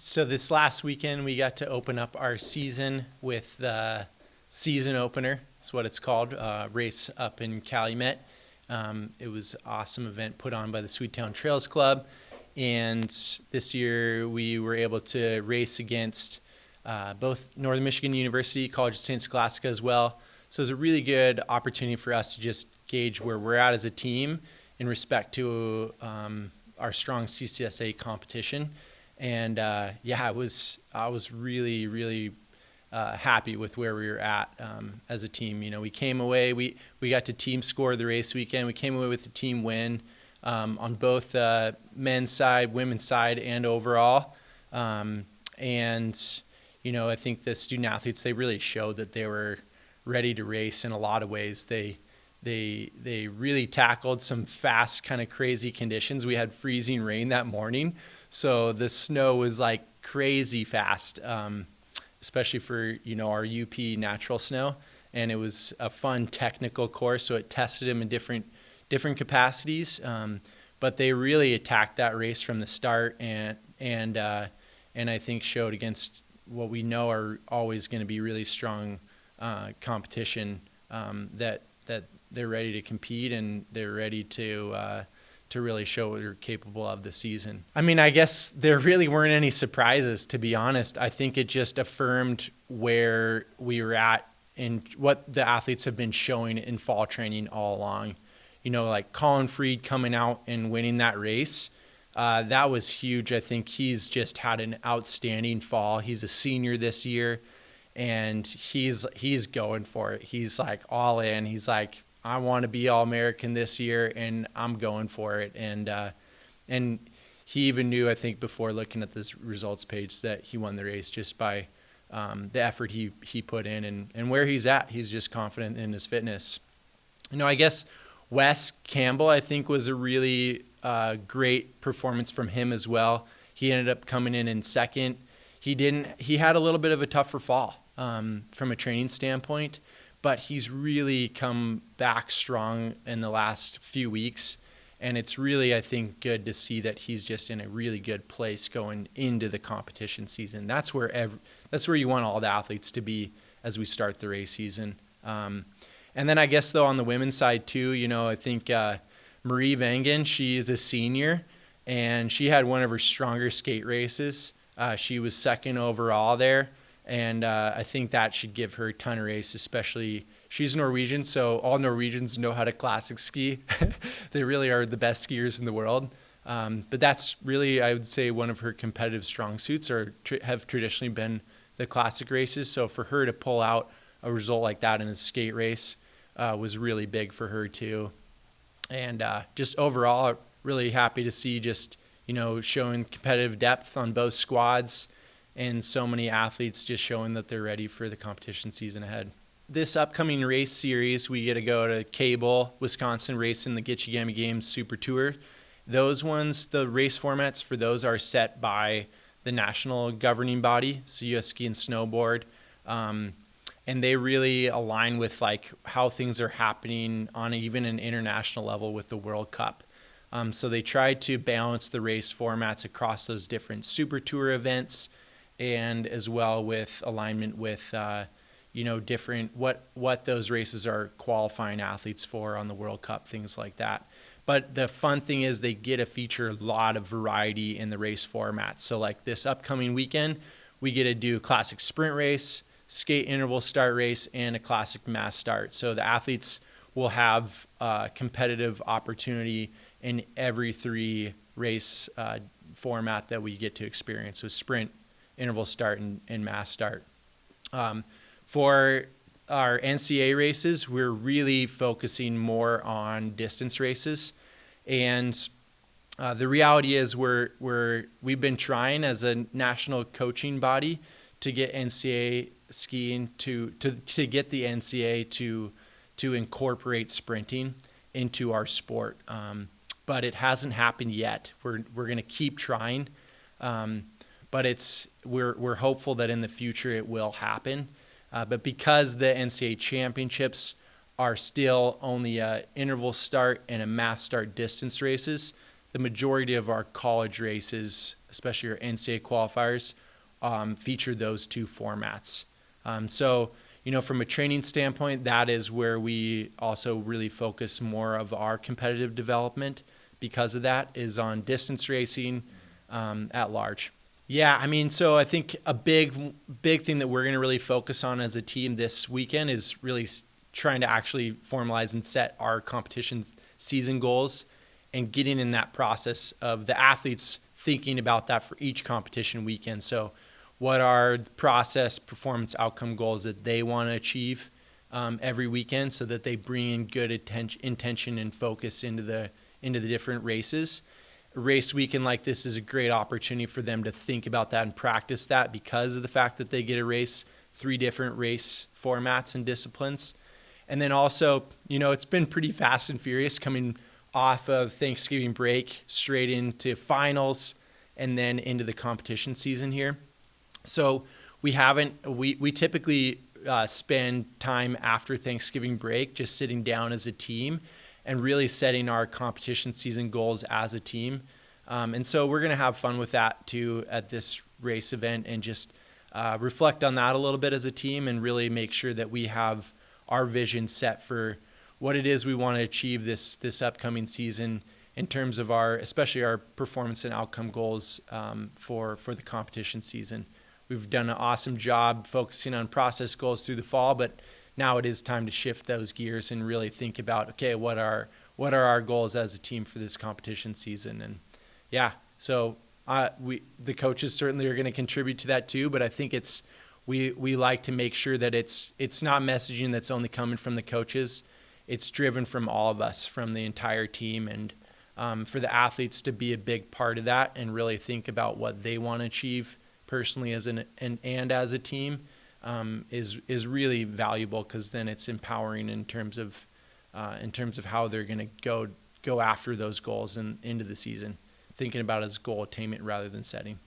So this last weekend, we got to open up our season with the season opener. That's what it's called, race up in Calumet. It was an awesome event put on by the Sweetown Trails Club. And this year, we were able to race against both Northern Michigan University, College of St. Scholastica as well. So it was a really good opportunity for us to just gauge where we're at as a team in respect to our strong CCSA competition. And I was really happy with where we were at as a team. You know, we came away, we got to team score the race weekend. We came away with a team win on both men's side, women's side, and overall. And you know, I think the student athletes, they really showed that they were ready to race in a lot of ways. They really tackled some fast, kind of crazy conditions. We had freezing rain that morning, so the snow was like crazy fast, especially for, you know, our UP natural snow. And it was a fun technical course, so it tested them in different capacities. But they really attacked that race from the start, and I think showed against what we know are always going to be really strong competition, that they're ready to compete and they're ready to really show what they're capable of this season. I mean, I guess there really weren't any surprises, to be honest. I think it just affirmed where we were at and what the athletes have been showing in fall training all along. You know, like Colin Freed coming out and winning that race, that was huge. I think he's just had an outstanding fall. He's a senior this year, and he's going for it. He's like all in. He's like, I want to be All-American this year, and I'm going for it. And he even knew, I think, before looking at this results page, that he won the race just by the effort he put in and where he's at. He's just confident in his fitness. You know, I guess Wes Campbell, I think, was a really great performance from him as well. He ended up coming in second. He had a little bit of a tougher fall from a training standpoint, but he's really come back strong in the last few weeks. And it's really, I think, good to see that he's just in a really good place going into the competition season. That's where you want all the athletes to be as we start the race season. And then I guess, though, on the women's side, too, you know, I think Marie Vangen, she is a senior, and she had one of her stronger skate races. She was second overall there. And I think that should give her a ton of race, especially she's Norwegian, so all Norwegians know how to classic ski. They really are the best skiers in the world. But that's really, I would say, one of her competitive strong suits, or have traditionally been the classic races. So for her to pull out a result like that in a skate race was really big for her too. And just overall, really happy to see just, you know, showing competitive depth on both squads, and so many athletes just showing that they're ready for the competition season ahead. This upcoming race series, we get to go to Cable, Wisconsin, race in the Gitchigami Games Super Tour. Those ones, the race formats for those are set by the national governing body, so US Ski and Snowboard, and they really align with like how things are happening on even an international level with the World Cup. So they try to balance the race formats across those different Super Tour events, and as well with alignment with, you know, different, what those races are qualifying athletes for on the World Cup, things like that. But the fun thing is they get to feature a lot of variety in the race format. So like this upcoming weekend, we get to do classic sprint race, skate interval start race, and a classic mass start. So the athletes will have competitive opportunity in every three race format that we get to experience. So sprint, interval start, and mass start. For our NCAA races, we're really focusing more on distance races. And the reality is we've been trying as a national coaching body to get NCAA skiing to get the NCAA to incorporate sprinting into our sport. But it hasn't happened yet. We're going to keep trying. But we're hopeful that in the future it will happen. But because the NCAA championships are still only a interval start and a mass start distance races, the majority of our college races, especially our NCAA qualifiers, feature those two formats. So, from a training standpoint, that is where we also really focus more of our competitive development because of that is on distance racing at large. Yeah, so I think a big thing that we're going to really focus on as a team this weekend is really trying to actually formalize and set our competition season goals and getting in that process of the athletes thinking about that for each competition weekend. So what are the process performance outcome goals that they want to achieve every weekend so that they bring in good intention and focus into the different races. A race weekend like this is a great opportunity for them to think about that and practice that because of the fact that they get to race 3 different race formats and disciplines. And then also, it's been pretty fast and furious coming off of Thanksgiving break straight into finals and then into the competition season here. So we typically spend time after Thanksgiving break just sitting down as a team and really setting our competition season goals as a team. And so we're going to have fun with that too at this race event and just reflect on that a little bit as a team and really make sure that we have our vision set for what it is we want to achieve this upcoming season in terms of especially our performance and outcome goals for the competition season. We've done an awesome job focusing on process goals through the fall, but now it is time to shift those gears and really think about, okay, what are our goals as a team for this competition season? And yeah, so the coaches certainly are going to contribute to that too, but I think we like to make sure that it's not messaging that's only coming from the coaches. It's driven from all of us, from the entire team, and for the athletes to be a big part of that and really think about what they want to achieve personally as and as a team is really valuable because then it's empowering in terms of how they're going to go after those goals and into the season, thinking about it as goal attainment rather than setting.